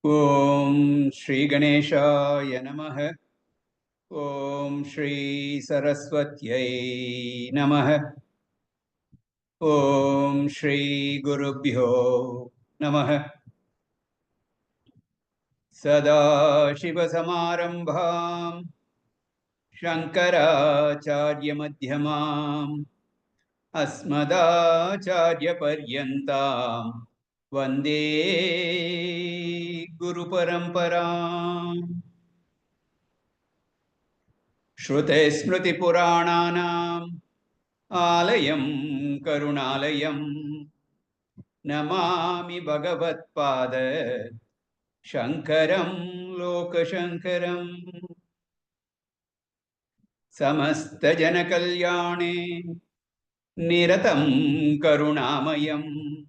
Om Shri Ganeshaya Namaha. Om Shri Saraswatyai Namaha. Om Shri Gurubhyo Namaha. Sada Shiva Samarambham Shankaracharya Madhyamam Asmadacharya Paryantam Vande Guru Paramparam Shrute Smriti Purananam Alayam Karunalayam Namami Bhagavatpada Shankaram Lokashankaram Samasta Janakalyane Niratam Karunamayam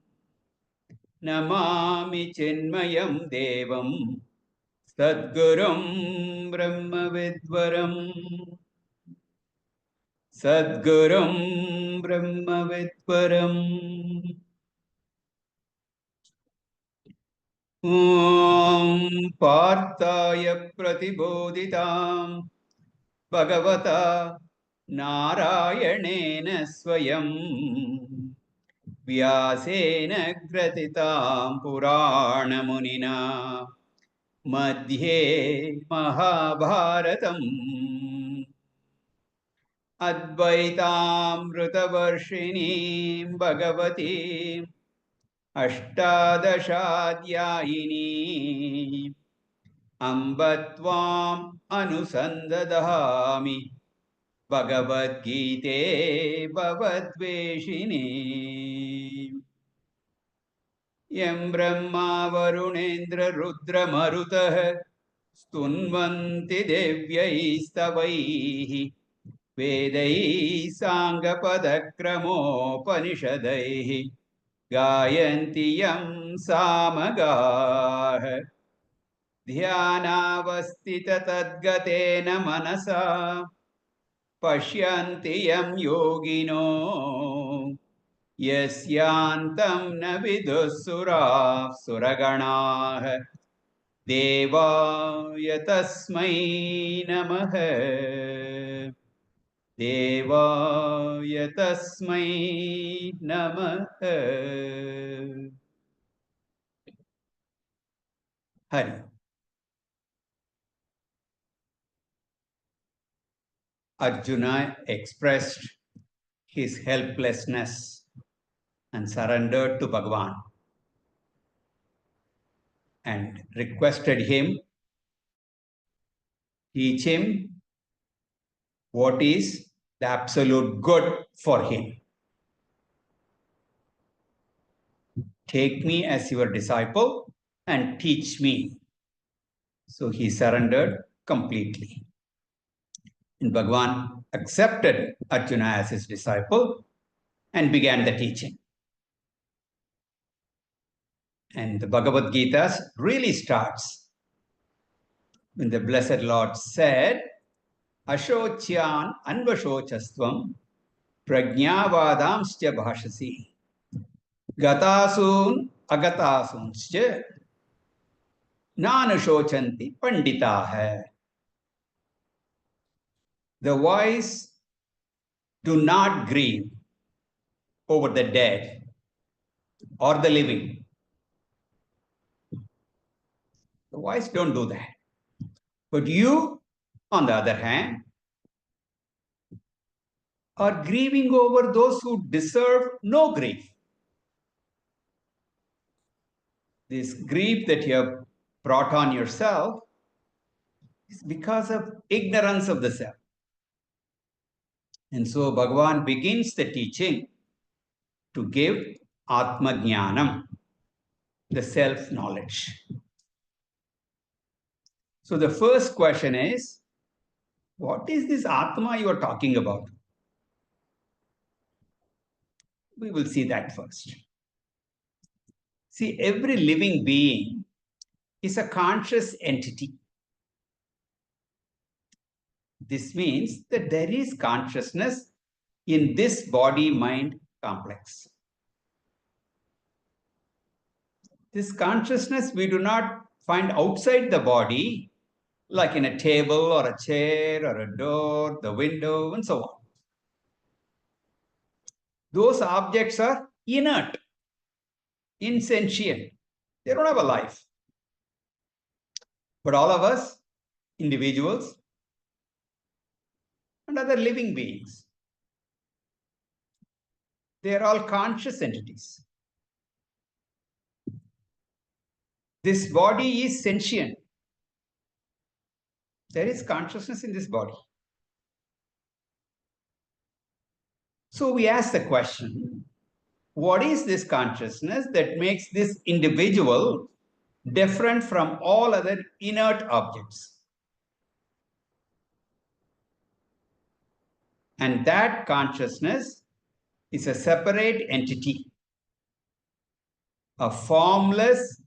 Namami Chinmayam Devam Sadgurum Brahmavidvaram Sadgurum Brahmavidvaram Om Partaya Pratibodhitam Bhagavata Narayanena Swayam Vyasena Gratitam Purana Munina Madhye Mahabharatam Advaitamritavarshini Bhagavati Ashtadashadyayini Ambatvam Anusandadhami Bhagavad Gita Bhavadveshini Yam Brahma Varunendra Rudra Marutah Stunvanti Devyaistavaihi Vedai Sangapadakramopanishadaihi Gayanti Yam Samagah Dhyanavastita Tadgatena Manasa Pashyanti Yam Yogino Yasyantam Navidusura Suraganah Devaya Tasmai Namaha Devaya Tasmai Namaha Hari. Arjuna expressed his helplessness and surrendered to Bhagavan and requested him teach him what is the absolute good for him. Take me as your disciple and teach me. So he surrendered completely. And Bhagavan accepted Arjuna as his disciple and began the teaching. And the Bhagavad Gita really starts when the Blessed Lord said, Ashocyan anvashochastvam prajnavadamscha bhashasi gatasun agatasunscha nanashochanti panditaha. The wise do not grieve over the dead or the living. The wise don't do that. But you, on the other hand, are grieving over those who deserve no grief. This grief that you have brought on yourself It's because of ignorance of the self. And so Bhagavan begins the teaching to give Atma Jnanam, the self-knowledge. So the first question is, what is this Atma you are talking about? We will see that first. See, every living being is a conscious entity. This means that there is consciousness in this body-mind complex. This consciousness we do not find outside the body, like in a table or a chair or a door, the window, and so on. Those objects are inert, insentient. They don't have a life. But all of us, individuals, and other living beings, they are all conscious entities. This body is sentient. There is consciousness in this body. So we ask the question, what is this consciousness that makes this individual different from all other inert objects? And that consciousness is a separate entity, a formless,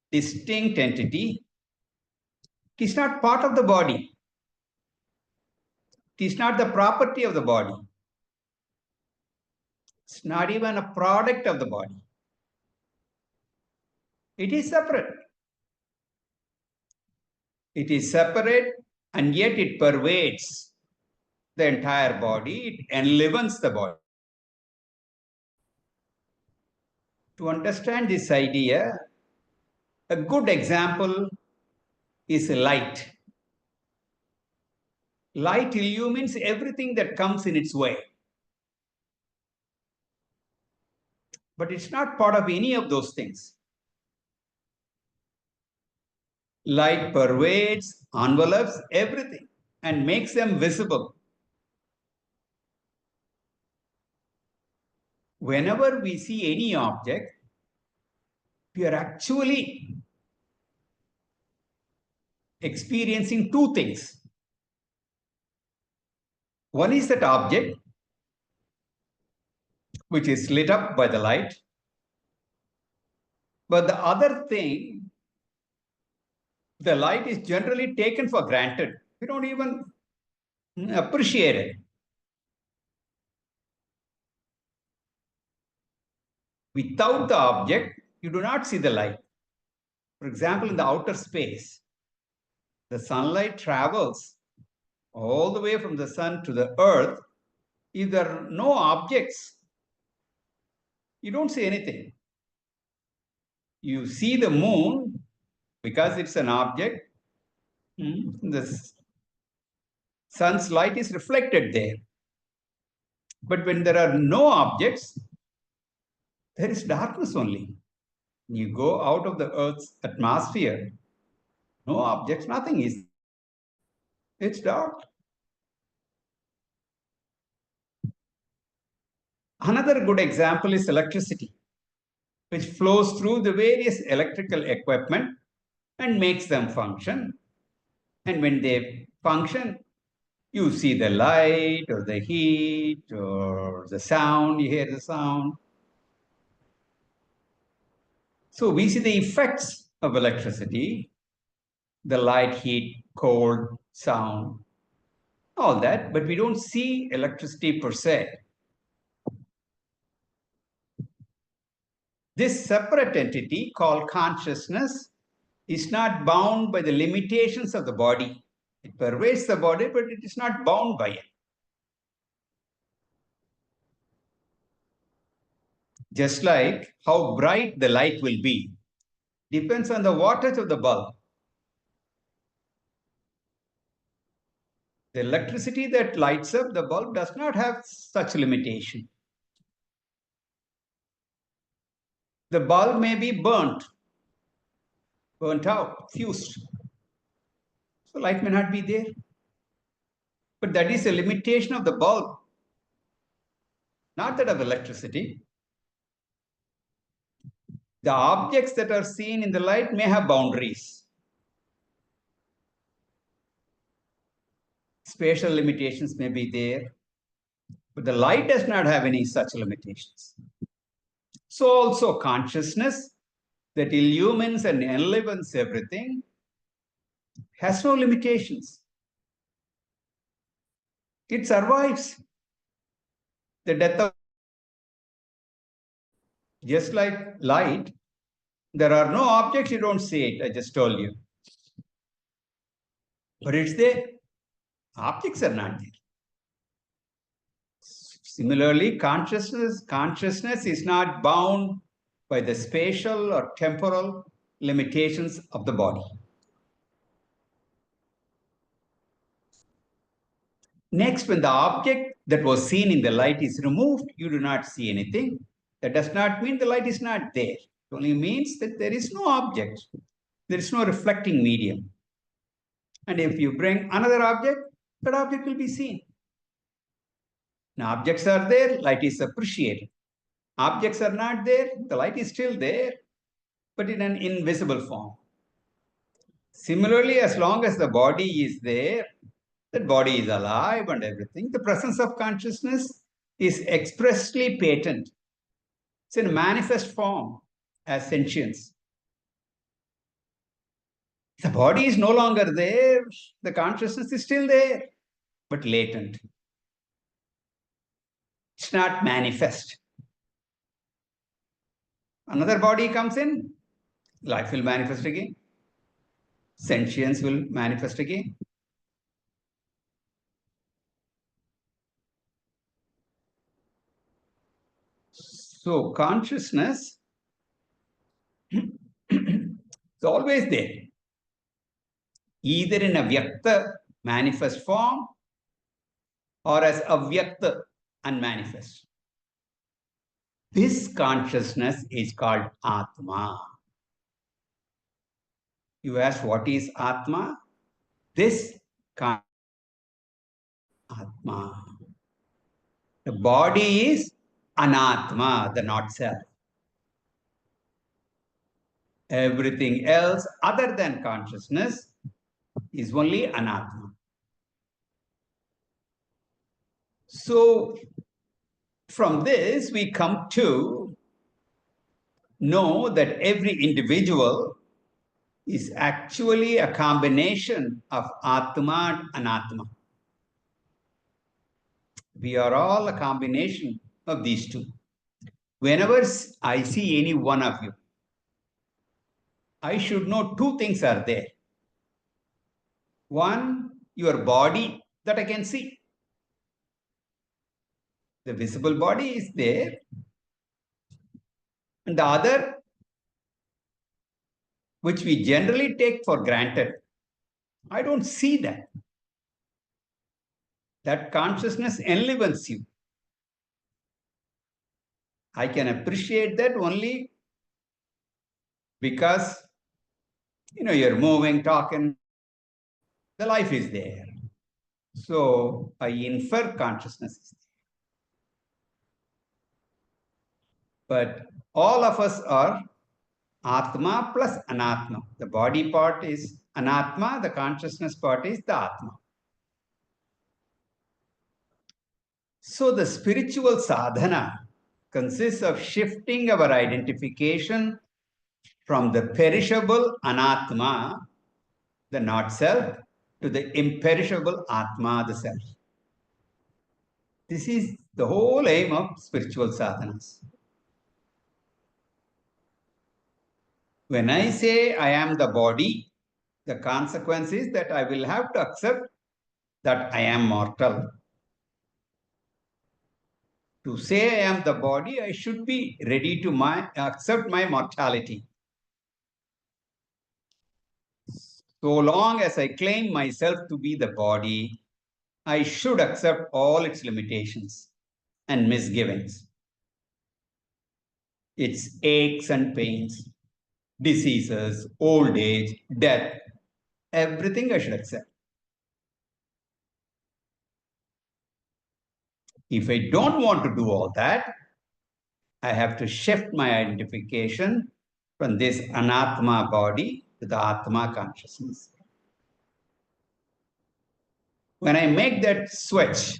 distinct entity. It is not part of the body. It is not the property of the body. It's not even a product of the body. It is separate. It is separate, and yet it pervades the entire body. It enlivens the body. To understand this idea, a good example is light. Light illumines everything that comes in its way. But it's not part of any of those things. Light pervades, envelops everything and makes them visible. Whenever we see any object, we are actually experiencing two things. One is that object, which is lit up by the light. But the other thing, the light is generally taken for granted. We don't even appreciate it. Without the object, you do not see the light. For example, in the outer space, the sunlight travels all the way from the sun to the earth. If there are no objects, you don't see anything. You see the moon because it's an object. The sun's light is reflected there. But when there are no objects, there is darkness only. You go out of the Earth's atmosphere, no objects, nothing is. It's dark. Another good example is electricity, which flows through the various electrical equipment and makes them function. And when they function, you see the light or the heat or the sound, you hear the sound. So we see the effects of electricity, the light, heat, cold, sound, all that, but we don't see electricity per se. This separate entity called consciousness is not bound by the limitations of the body. It pervades the body, but it is not bound by it. Just like how bright the light will be depends on the wattage of the bulb. The electricity that lights up the bulb does not have such limitation. The bulb may be burnt out, fused. So light may not be there. But that is a limitation of the bulb, not that of electricity. The objects that are seen in the light may have boundaries. Spatial limitations may be there, but the light does not have any such limitations. So also consciousness that illumines and enlivens everything has no limitations. It survives the death of, just like light. There are no objects, you don't see it, I just told you. But it's there. Objects are not there. Similarly, consciousness is not bound by the spatial or temporal limitations of the body. Next, when the object that was seen in the light is removed, you do not see anything. That does not mean the light is not there. It only means that there is no object. There is no reflecting medium. And if you bring another object, that object will be seen. Now, objects are there, light is appreciated. Objects are not there, the light is still there, but in an invisible form. Similarly, as long as the body is there, that body is alive and everything, the presence of consciousness is expressly patent. It's in a manifest form as sentience. The body is no longer there, the consciousness is still there, but latent. It's not manifest. Another body comes in, life will manifest again. Sentience will manifest again. So consciousness is always there, either in a vyakta manifest form or as avyakta unmanifest. This consciousness is called Atma. You ask, what is Atma? This Atma. The body is Anatma, the not self. Everything else other than consciousness is only Anatma. So from this, we come to know that every individual is actually a combination of Atma and Anatma. We are all a combination of these two. Whenever I see any one of you, I should know two things are there. One, your body that I can see. The visible body is there. And the other, which we generally take for granted, I don't see that. That consciousness enlivens you. I can appreciate that only because, you're moving, talking, the life is there. So I infer consciousness is there. But all of us are Atma plus Anatma. The body part is Anatma, the consciousness part is the Atma. So the spiritual sadhana consists of shifting our identification from the perishable Anatma, the not self, to the imperishable Atma, the self. This is the whole aim of spiritual sadhanas. When I say I am the body, the consequence is that I will have to accept that I am mortal. To say I am the body, I should be ready to accept my mortality. So long as I claim myself to be the body, I should accept all its limitations and misgivings, its aches and pains, diseases, old age, death, everything I should accept. If I don't want to do all that, I have to shift my identification from this anatma body to the atma consciousness. When I make that switch,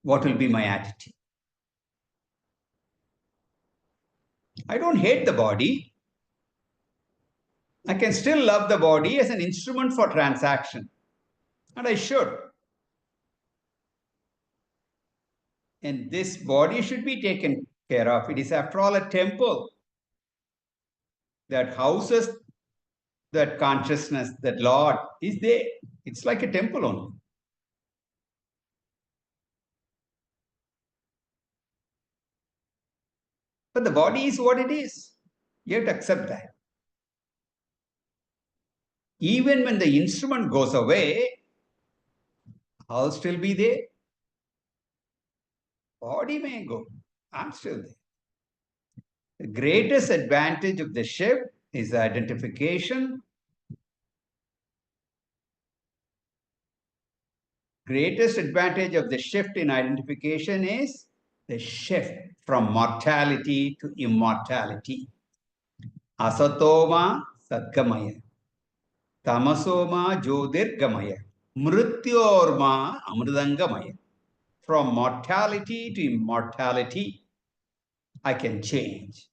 what will be my attitude? I don't hate the body. I can still love the body as an instrument for transaction, and I should. And this body should be taken care of. It is, after all, a temple that houses that consciousness, that Lord is there. It's like a temple only. But the body is what it is. You have to accept that. Even when the instrument goes away, I'll still be there. Body may go. I'm still there. The greatest advantage of the shift is the identification. Greatest advantage of the shift in identification is the shift from mortality to immortality. Asatoma Sadgamaya, Tamasoma Jyotirgamaya, Mrityorma Amridangamaya. From mortality to immortality, I can change.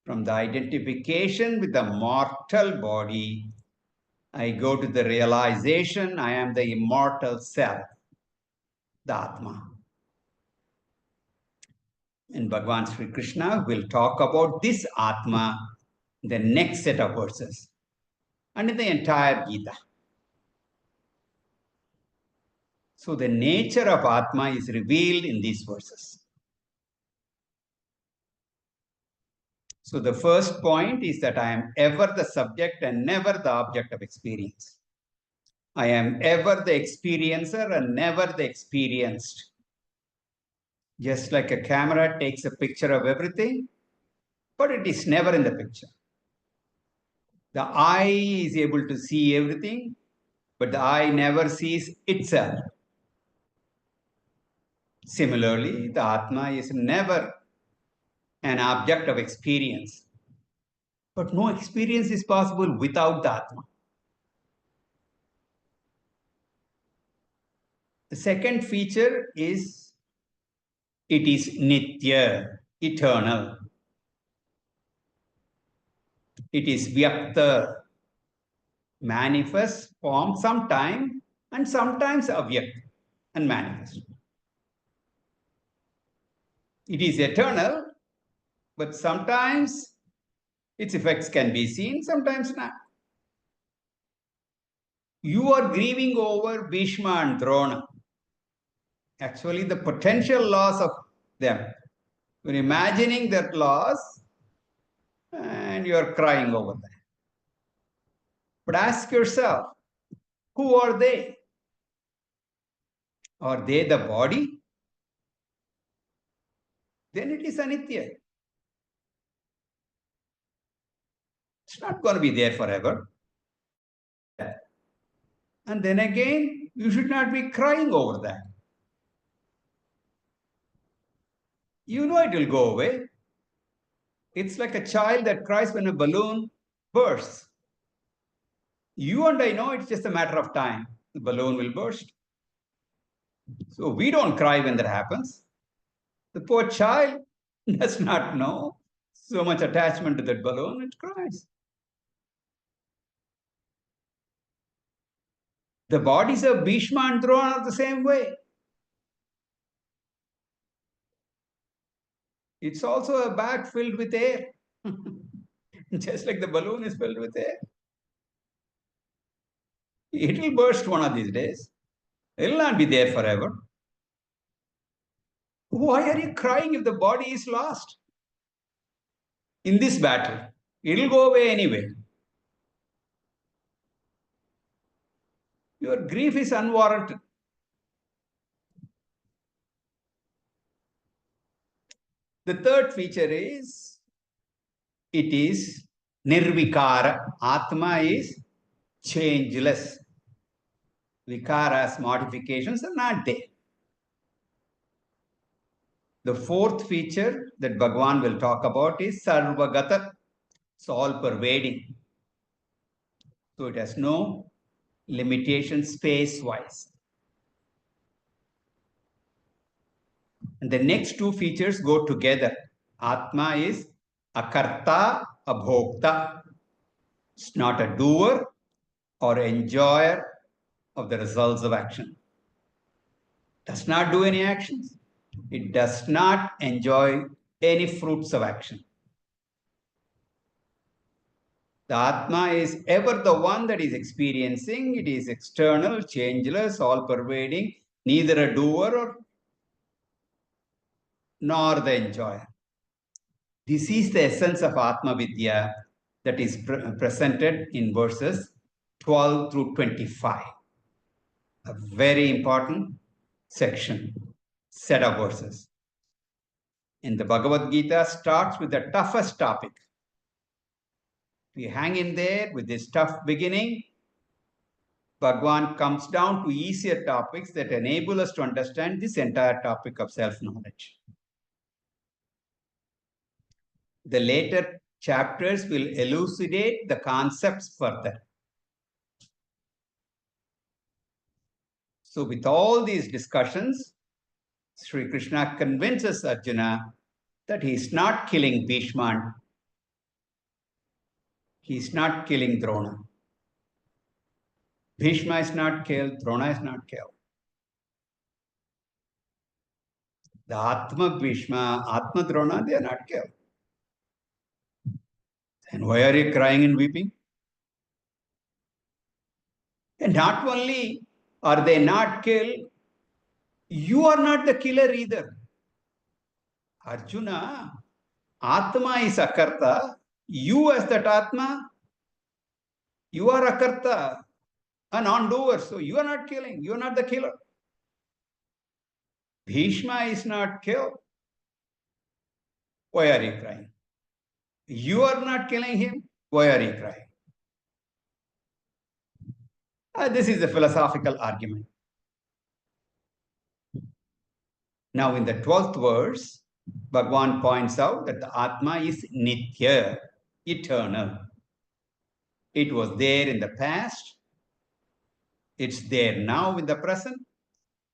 From the identification with the mortal body, I go to the realization I am the immortal self, the Atma. And Bhagavan Sri Krishna will talk about this Atma in the next set of verses and in the entire Gita. So the nature of Atma is revealed in these verses. So the first point is that I am ever the subject and never the object of experience. I am ever the experiencer and never the experienced. Just like a camera takes a picture of everything, but it is never in the picture. The eye is able to see everything, but the eye never sees itself. Similarly, the Atma is never an object of experience, but no experience is possible without the Atma. The second feature is it is Nitya, eternal. It is Vyakta, manifest, form sometime, and sometimes Avyakt and manifest. It is eternal, but sometimes its effects can be seen, sometimes not. You are grieving over Bhishma and Drona. Actually, the potential loss of them. You're imagining that loss and you're crying over that. But ask yourself, who are they? Are they the body? Then it is anitya. It's not going to be there forever. And then again, you should not be crying over that. You know it will go away. It's like a child that cries when a balloon bursts. You and I know it's just a matter of time. The balloon will burst. So we don't cry when that happens. The poor child does not know so much attachment to that balloon, it cries. The bodies of Bhishma and Drona are the same way. It's also a bag filled with air. Just like the balloon is filled with air. It will burst one of these days. It will not be there forever. Why are you crying if the body is lost? In this battle, it will go away anyway. Your grief is unwarranted. The third feature is it is Nirvikara. Atma is changeless. Vikaras, modifications are not there. The fourth feature that Bhagwan will talk about is Sarvagata. It's all pervading. So it has no limitation space-wise. And the next two features go together. Atma is akarta, abhokta. It's not a doer or enjoyer of the results of action. Does not do any actions. It does not enjoy any fruits of action. The Atma is ever the one that is experiencing. It is external, changeless, all-pervading, neither a doer nor the enjoyer. This is the essence of Atma Vidya that is presented in verses 12 through 25. A very important section, set of verses. And the Bhagavad Gita starts with the toughest topic. We hang in there with this tough beginning. Bhagwan comes down to easier topics that enable us to understand this entire topic of self-knowledge. The later chapters will elucidate the concepts further. So with all these discussions, Sri Krishna convinces Arjuna that he is not killing Bhishma, he is not killing Drona. Bhishma is not killed, Drona is not killed. The Atma Bhishma, Atma Drona, they are not killed. And why are you crying and weeping? And not only are they not killed, you are not the killer either. Arjuna, Atma is Akarta. You as that Atma, you are Akarta, a non-doer. So you are not killing. You are not the killer. Bhishma is not killed. Why are you crying? You are not killing him. Why are you crying? This is a philosophical argument. Now in the 12th verse, Bhagwan points out that the Atma is Nitya, eternal. It was there in the past, it's there now in the present,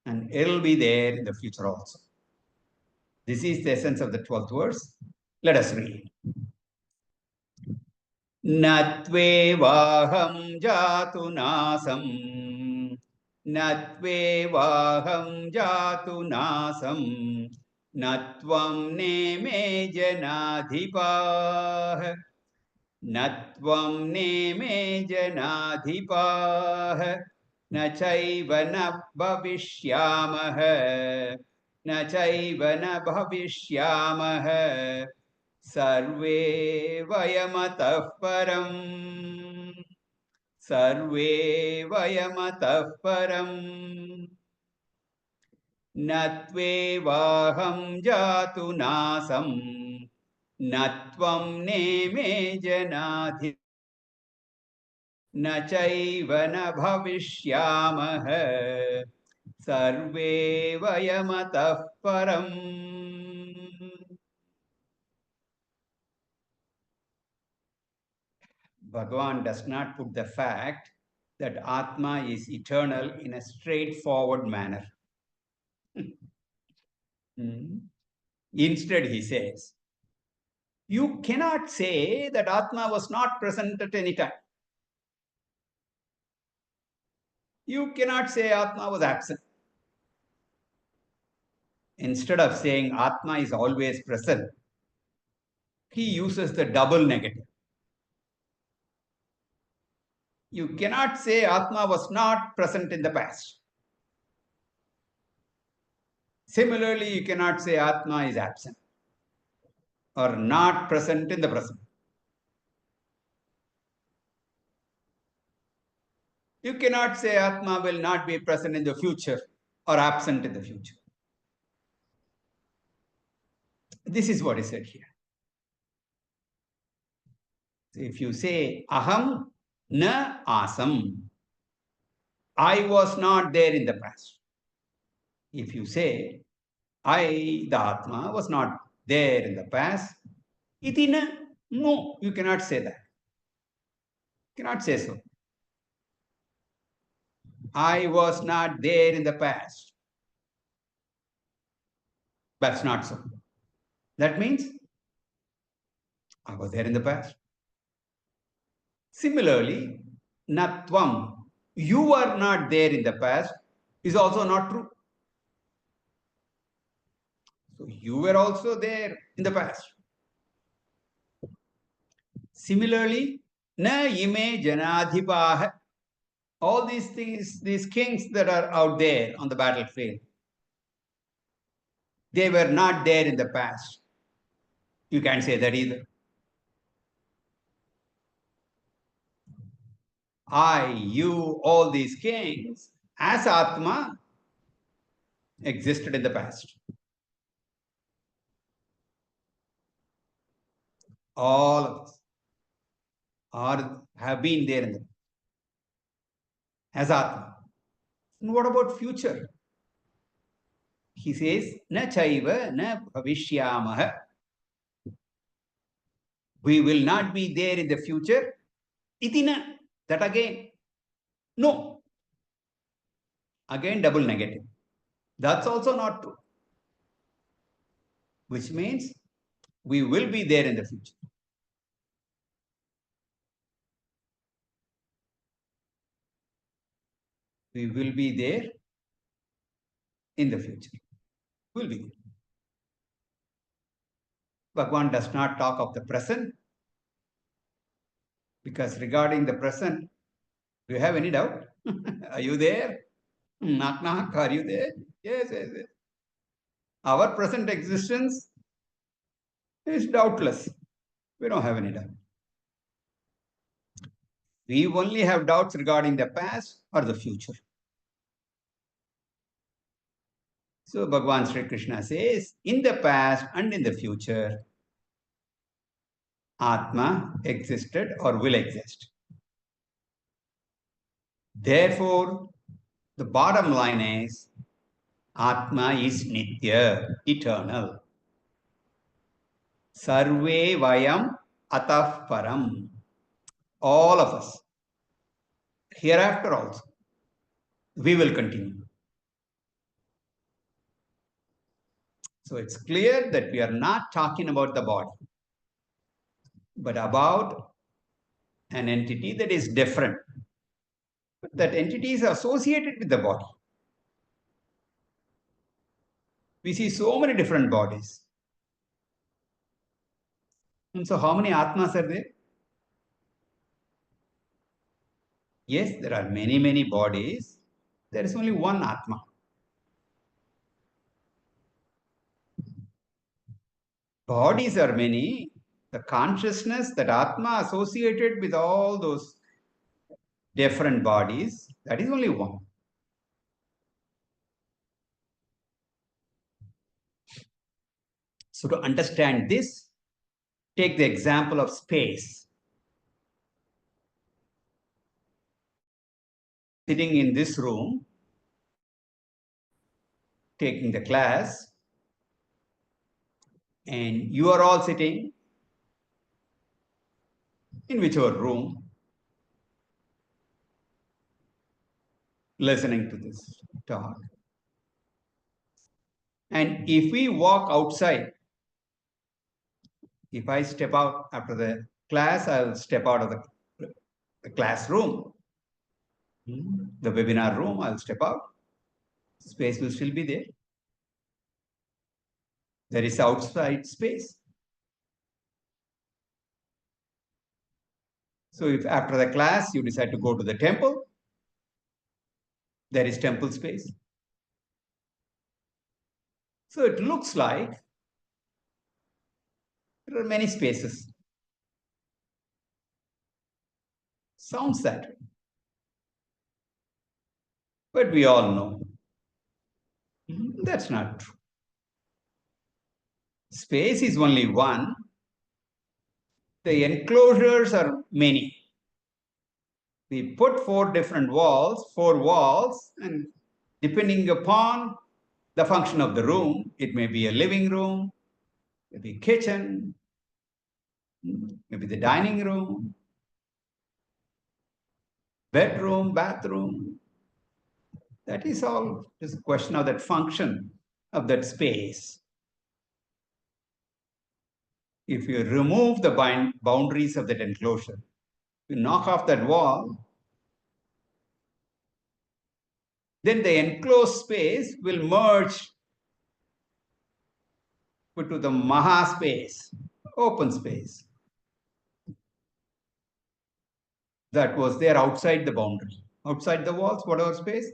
and it'll be there in the future also. This is the essence of the 12th verse. Let us read. Natvevaham jatu nasam. Natvevaham jatu nasam. Natvam neme janadhipah. Natvam neme janadhipah. Na chaiva na bhavishyamah. Na chaiva na bhavishyamah. Sarve vayamatah param. Sarve vayamatah param. Natvevaham jatu nasam. Natvam neme janadhi. Na chaiva na bhavishyamah. Sarve vayamatah param. Bhagavan does not put the fact that Atma is eternal in a straightforward manner. Instead, he says, you cannot say that Atma was not present at any time. You cannot say Atma was absent. Instead of saying Atma is always present, he uses the double negative. You cannot say Atma was not present in the past. Similarly, you cannot say Atma is absent or not present in the present. You cannot say Atma will not be present in the future or absent in the future. This is what is said here. If you say aham na asam, I was not there in the past. If you say I, the Atma, was not there in the past, itina, no, you cannot say that. You cannot say so. I was not there in the past. That's not so. That means I was there in the past. Similarly, natvam, you are not there in the past, is also not true. So you were also there in the past. Similarly, na ime janadhipaha, all these things, these kings that are out there on the battlefield, they were not there in the past. You can't say that either. I, you, all these kings, as Atma, existed in the past. All of us have been there in the as Atma. And what about future? He says, na chaiva na bhavishyamaha. We will not be there in the future. Itina, that again. No. Again, double negative. That's also not true. Which means we will be there in the future. We will be there in the future. Will be there. Bhagavan does not talk of the present, because regarding the present, do you have any doubt? Are you there? Knock, knock, are you there? Yes, yes, yes. Our present existence is doubtless. We don't have any doubt. We only have doubts regarding the past or the future. So Bhagavan Sri Krishna says, in the past and in the future, Atma existed or will exist. Therefore, the bottom line is, Atma is Nitya, eternal. Sarve Vayam Atah Param. All of us, hereafter also, we will continue. So it's clear that we are not talking about the body, but about an entity that is different. But that entity is associated with the body. We see so many different bodies. And so how many Atmas are there? Yes, there are many, many bodies. There is only one Atma. Bodies are many. The consciousness, that Atma associated with all those different bodies, that is only one. So to understand this, take the example of space. Sitting in this room, taking the class, and you are all sitting in whichever room, listening to this talk. And if we walk outside, if I step out after the class, I'll step out of the classroom, the webinar room, I'll step out. Space will still be there. There is outside space. So if after the class you decide to go to the temple, there is temple space. So it looks like there are many spaces. Sounds that way. But we all know that's not true. Space is only one, The enclosures are many. We put four walls, and depending upon the function of the room, it may be a living room, maybe kitchen, maybe the dining room, bedroom, bathroom. That is all just a question of that function of that space. If you remove the boundaries of that enclosure, you knock off that wall, then the enclosed space will merge into the Maha space, open space that was there outside the boundary, outside the walls, whatever space.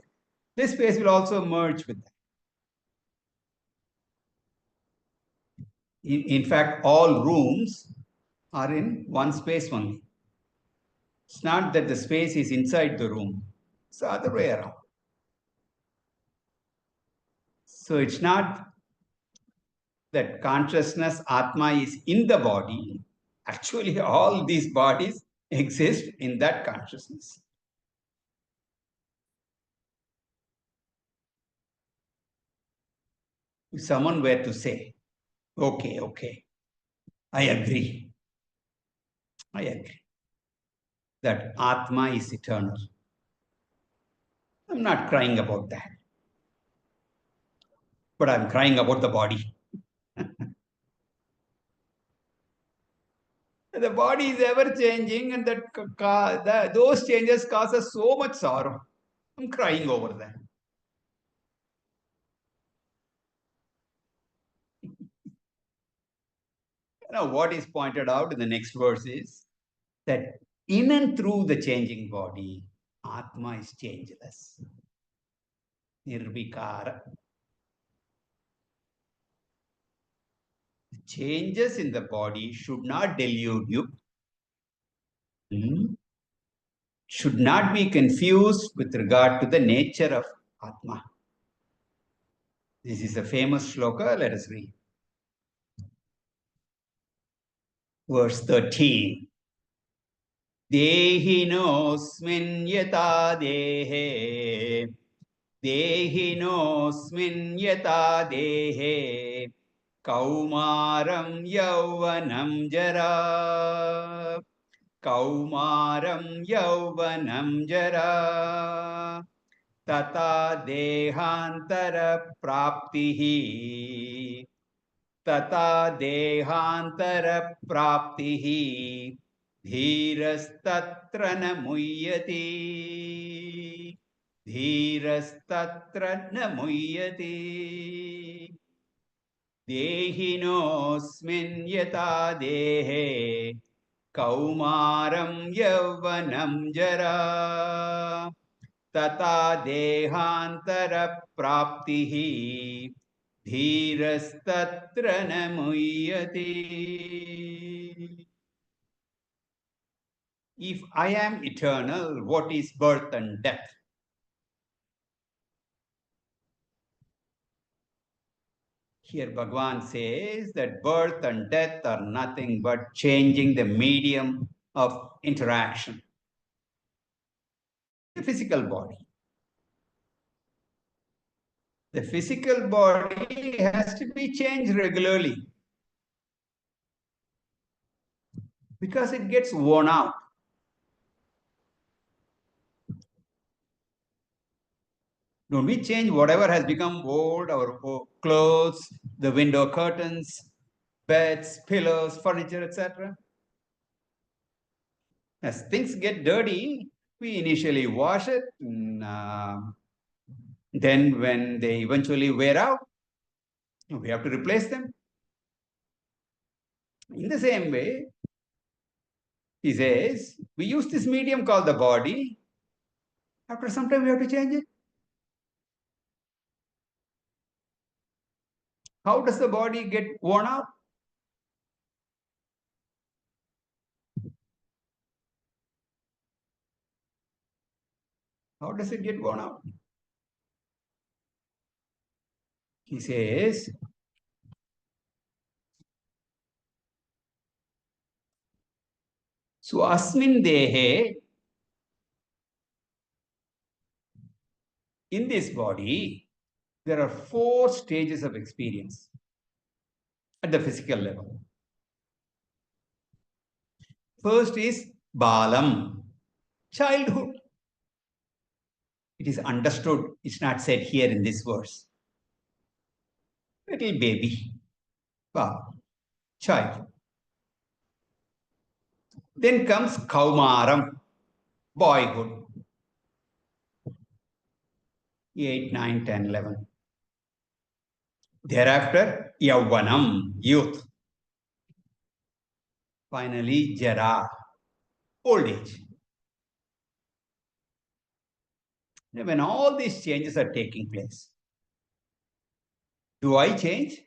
This space will also merge with that. In fact, all rooms are in one space only. It's not that the space is inside the room. It's the other way around. So it's not that consciousness, Atma, is in the body. Actually, all these bodies exist in that consciousness. If someone were to say, okay, I agree, that Atma is eternal. I'm not crying about that, but I'm crying about the body. The body is ever changing, and those changes cause us so much sorrow. I'm crying over that. Now, what is pointed out in the next verse is that in and through the changing body, Atma is changeless. Nirvikara. The changes in the body should not delude you, should not be confused with regard to the nature of Atma. This is a famous shloka. Let us read. Verse 13. Dehinosmin yata dehe. Dehinosmin yata dehe. Kaumaram yauvanam jara. Kaumaram yauvanam jara. Tata dehantara praptihi. Tata dehantara praptihi. Dhirastatra na muyyati. Dhirastatra na muyyati. Dehinosmin yata dehe. Kaumaram yauvanam jara. Tata dehantara praptihi. Dhirastatra na muyyati. If I am eternal, what is birth and death? Here Bhagavan says that birth and death are nothing but changing the medium of interaction. The physical body. The physical body has to be changed regularly because it gets worn out. Don't we change whatever has become old, our clothes, the window curtains, beds, pillows, furniture, etc.? As things get dirty, we initially wash it, and then when they eventually wear out, we have to replace them. In the same way, he says, we use this medium called the body. After some time, we have to change it. How does the body get worn out? How does it get worn out? He says, So asmin dehe, in this body, there are 4 stages of experience at the physical level. First is balam, childhood. It is understood, it's not said here in this verse. Little baby, child. Then comes kaumaram, boyhood. 8, 9, 10, 11. Thereafter, yauvanam, youth. Finally, jara, old age. When all these changes are taking place, do I change?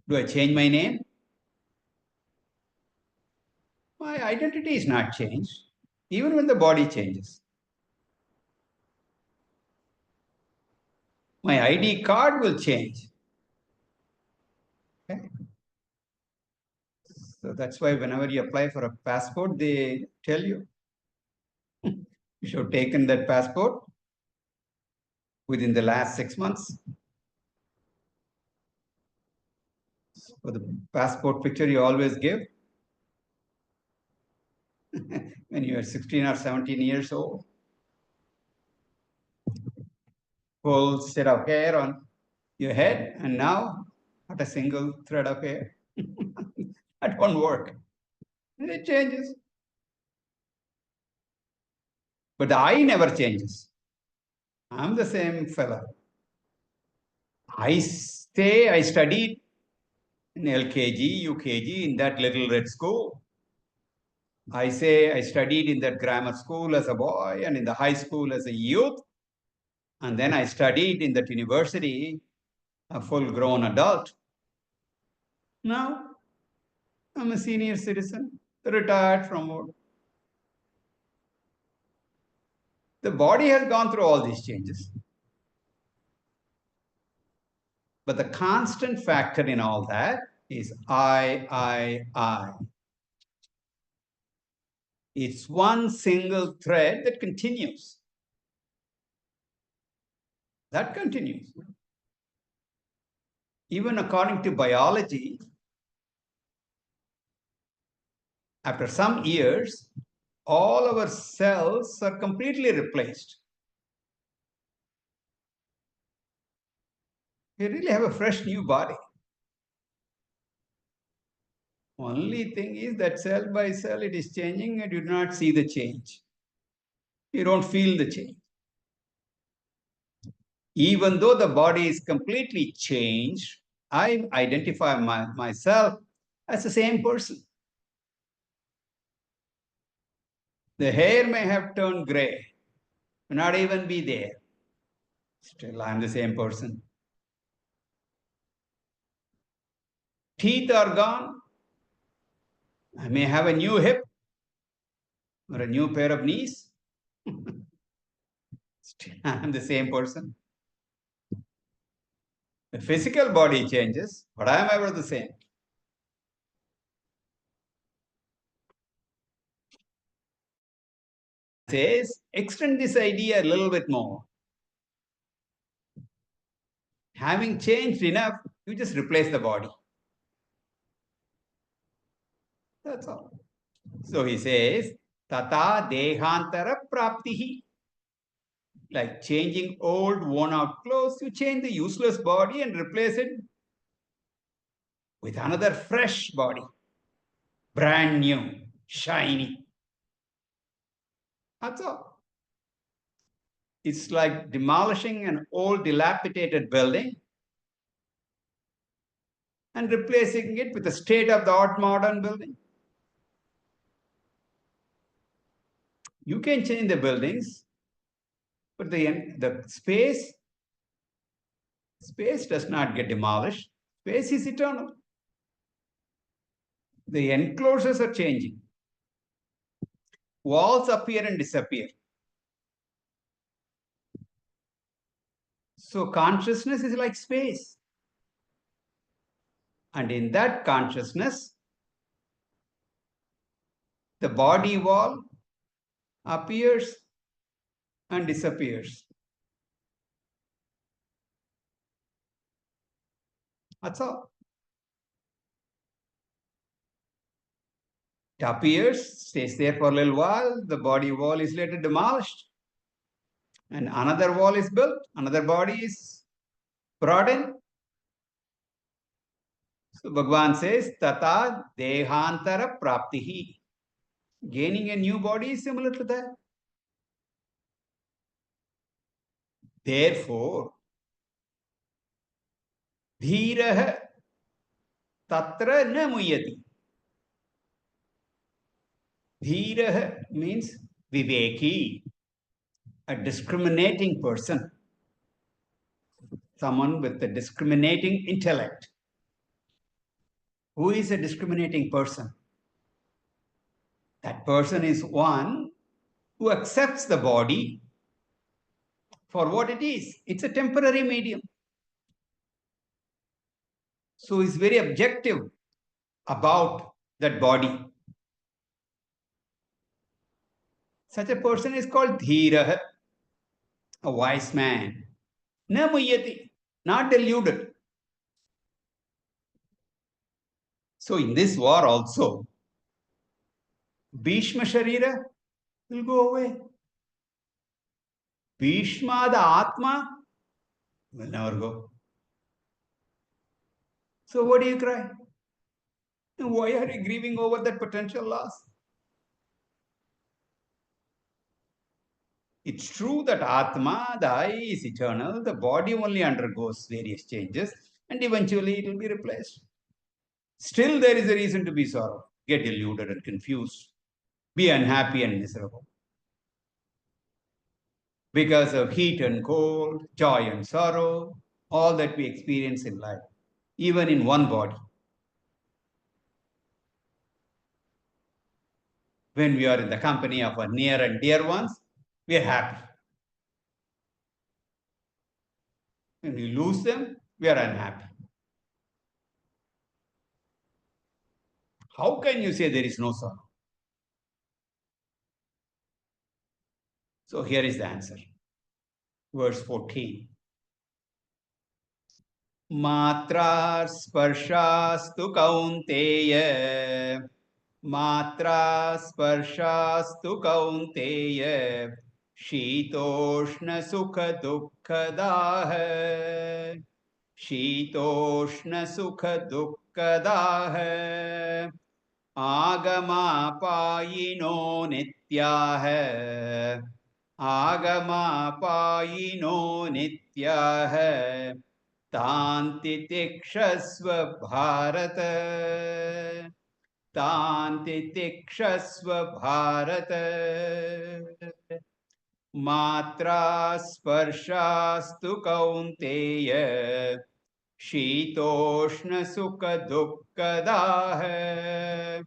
Do I change my name? My identity is not changed, even when the body changes. My ID card will change. Okay? So that's why whenever you apply for a passport, they tell you, you should have taken that passport within the last 6 months. For the passport picture you always give when you are 16 or 17 years old. Full set of hair on your head, and now not a single thread of hair. That won't work. And it changes. But the I never changes. I'm the same fella. I studied in LKG, UKG, in that little red school. I studied in that grammar school as a boy and in the high school as a youth. And then I studied in that university, a full grown adult. Now I'm a senior citizen, retired from work. The body has gone through all these changes. But the constant factor in all that is I. It's one single thread that continues. That continues. Even according to biology, after some years, all our cells are completely replaced. We really have a fresh new body. Only thing is that cell by cell it is changing and you do not see the change. You don't feel the change. Even though the body is completely changed, I identify myself as the same person. The hair may have turned gray, may not even be there. Still, I'm the same person. Teeth are gone. I may have a new hip or a new pair of knees. Still, I'm the same person. The physical body changes, but I am ever the same. Says, extend this idea a little bit more. Having changed enough, you just replace the body. That's all. So he says, tata dehantara praptihi. Like changing old, worn out clothes, you change the useless body and replace it with another fresh body. Brand new, shiny. That's all. It's like demolishing an old, dilapidated building and replacing it with a state-of-the-art modern building. You can change the buildings, but the space does not get demolished. Space is eternal. The enclosures are changing. Walls appear and disappear. So consciousness is like space. And in that consciousness, the body wall appears and disappears. That's all. It appears, stays there for a little while, the body wall is later demolished, and another wall is built, another body is brought in. So Bhagavan says, Tata Dehantara Praptihi. Gaining a new body is similar to that. Therefore, Dhirah Tatra na muyati. Dhirah means Viveki, a discriminating person, someone with a discriminating intellect. Who is a discriminating person? That person is one who accepts the body for what it is. It's a temporary medium. So he's very objective about that body. Such a person is called Dhirah, a wise man. Na muyati, not deluded. So in this war also, Bhishma Sharira will go away. Bhishma, the Atma, will never go. So what do you cry? Why are you grieving over that potential loss? It's true that Atma, the I, is eternal. The body only undergoes various changes and eventually it will be replaced. Still, there is a reason to be sorrow, get deluded and confused, be unhappy and miserable. Because of heat and cold, joy and sorrow, all that we experience in life, even in one body. When we are in the company of our near and dear ones, we are happy. When we lose them, we are unhappy. How can you say there is no sorrow? So here is the answer. Verse 14. Matra sparshastu kaunteya. Matra sparshastu kaunteya. Shitoshna sukha dukkhadah. Shitoshna sukha dukkhadah. Agama-payino nityah. Agama-payino nityah. Tanti tikshasva bharata. Tanti tikshasva bharata. Matra sparshastu kaunteya. Shitoshna sukha dukkhadah.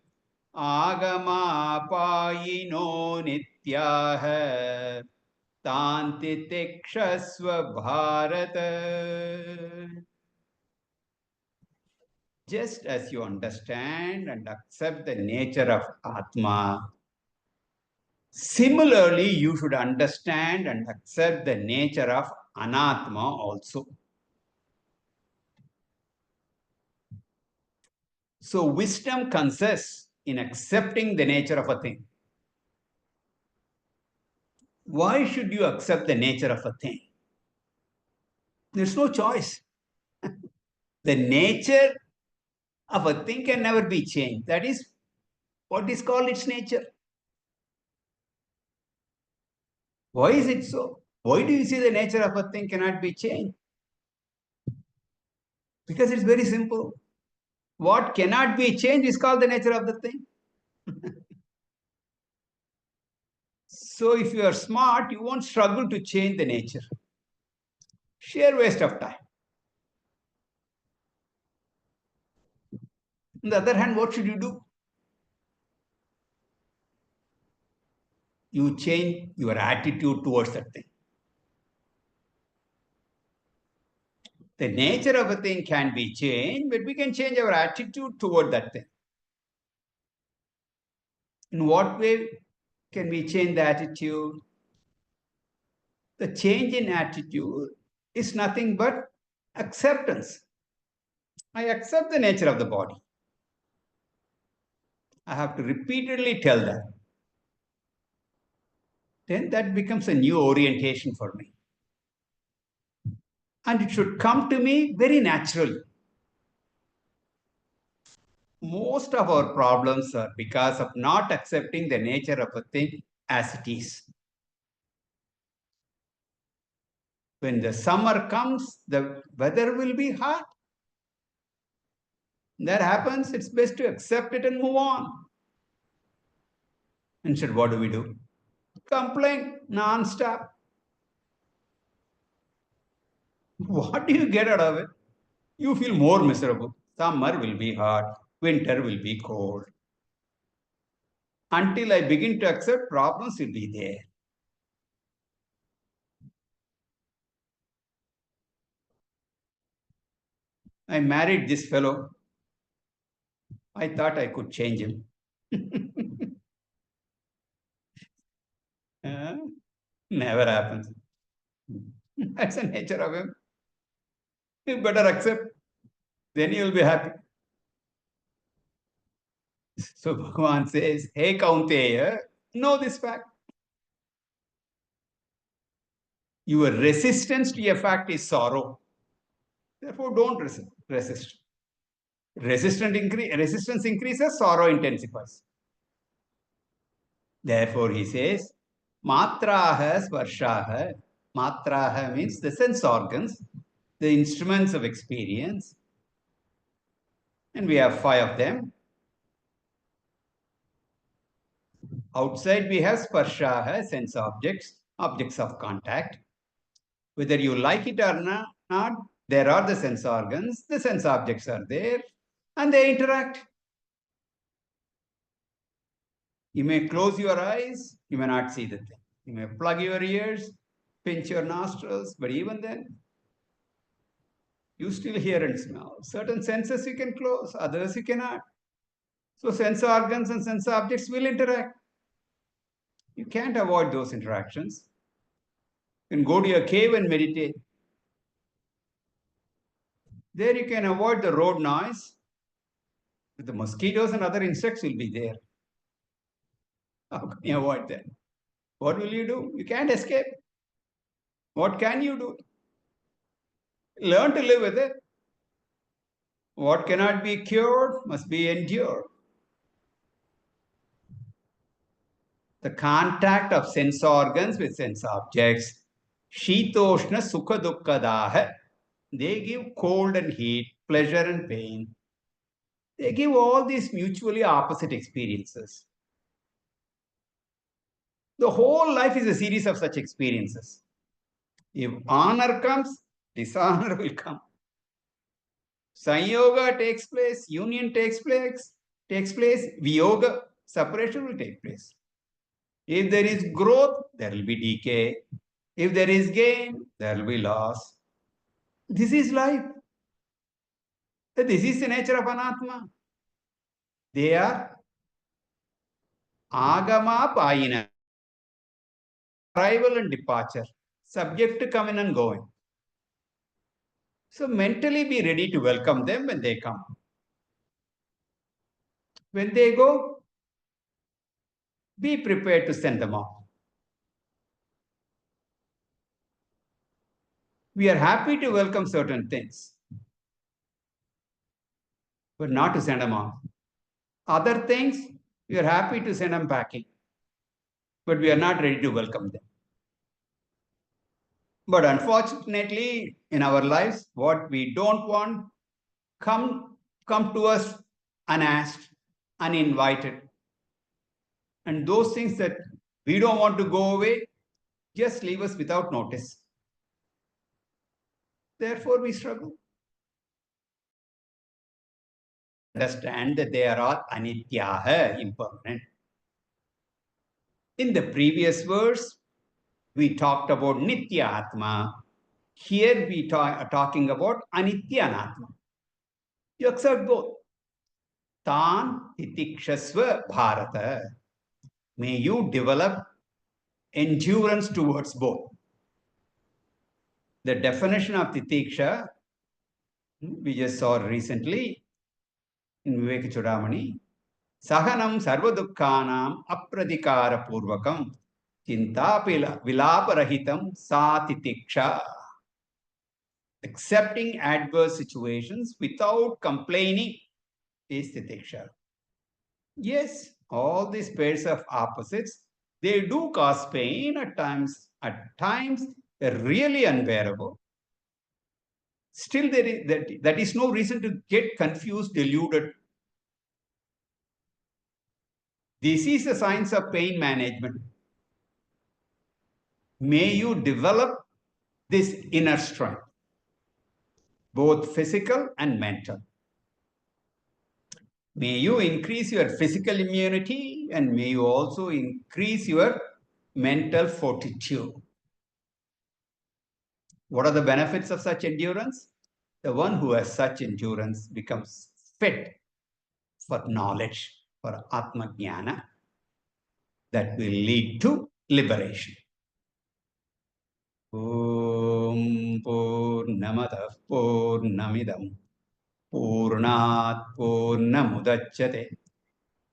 Agama-payino nityah. Tanti tikshasva bharata. Just as you understand and accept the nature of Atma, similarly you should understand and accept the nature of Anatma also. So wisdom consists in accepting the nature of a thing. Why should you accept the nature of a thing? There's no choice. The nature of a thing can never be changed. That is what is called its nature. Why is it so? Why do you say the nature of a thing cannot be changed? Because it's very simple. What cannot be changed is called the nature of the thing. So if you are smart, you won't struggle to change the nature. Sheer waste of time. On the other hand, what should you do? You change your attitude towards that thing. The nature of a thing can be changed, but we can change our attitude toward that thing. In what way can we change the attitude? The change in attitude is nothing but acceptance. I accept the nature of the body. I have to repeatedly tell that. Then that becomes a new orientation for me. And it should come to me very naturally. Most of our problems are because of not accepting the nature of a thing as it is. When the summer comes, the weather will be hot. That happens, it's best to accept it and move on. Instead, what do we do? Complain non-stop. What do you get out of it? You feel more miserable. Summer will be hot, winter will be cold. Until I begin to accept, problems will be there. I married this fellow. I thought I could change him. Never happens. That's the nature of him. You better accept. Then you will be happy. So Bhagavan says, hey Kaunteya, know this fact. Your resistance to a fact is sorrow. Therefore, don't resist. Resistance increases, sorrow intensifies. Therefore, he says, matraha sparshaha. Matraha means the sense organs, the instruments of experience. And we have 5 of them. Outside, we have sparshaha, sense objects, objects of contact. Whether you like it or not, there are the sense organs, the sense objects are there, and they interact. You may close your eyes, you may not see the thing. You may plug your ears, pinch your nostrils, but even then, you still hear and smell. Certain senses you can close, others you cannot. So sense organs and sense objects will interact. You can't avoid those interactions. You can go to a cave and meditate. There you can avoid the road noise. The mosquitoes and other insects will be there. How can you avoid that? What will you do? You can't escape. What can you do? Learn to live with it. What cannot be cured must be endured. The contact of sense organs with sense objects, Shitoshna Sukha Dukkadaha, they give cold and heat, pleasure and pain. They give all these mutually opposite experiences. The whole life is a series of such experiences. If honor comes, dishonor will come. Sanyoga takes place, union takes place, Viyoga, separation will take place. If there is growth, there will be decay. If there is gain, there will be loss. This is life. This is the nature of Anatma. They are Agama Payina, arrival and departure, subject to coming and going. So mentally be ready to welcome them when they come. When they go, be prepared to send them off. We are happy to welcome certain things, but not to send them off. Other things, we are happy to send them packing, but we are not ready to welcome them. But unfortunately, in our lives, what we don't want come to us unasked, uninvited. And those things that we don't want to go away, just leave us without notice. Therefore, we struggle. Understand that they are all anityaha, impermanent. In the previous verse, we talked about nitya atma. Here we are talking about anitya anatma. You accept both. Tan titikshasva bharata. May you develop endurance towards both. The definition of titiksha, we just saw recently in Vivek Chudamani, Sahanam sarvadukkanam apradikara purvakam chintapila vilaparahitam sa titiksha. Accepting adverse situations without complaining is titiksha. Yes, all these pairs of opposites, they do cause pain at times. At times, they're really unbearable. Still, that is no reason to get confused, deluded. This is the science of pain management. May you develop this inner strength, both physical and mental. May you increase your physical immunity and may you also increase your mental fortitude. What are the benefits of such endurance? The one who has such endurance becomes fit for knowledge, for Atma Jnana, that will lead to liberation. Om Purnamadav Purnamidam Purnat Purnamudachyate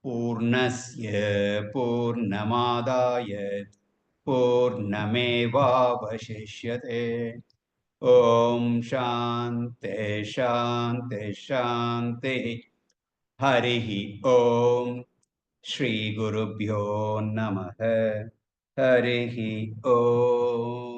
Purnasya Purnamadaya Purnamevavashishyate. Om Shanti Shanti Shanti. Harihi Om. Shri Gurubhyo Namaha. Harihi Om.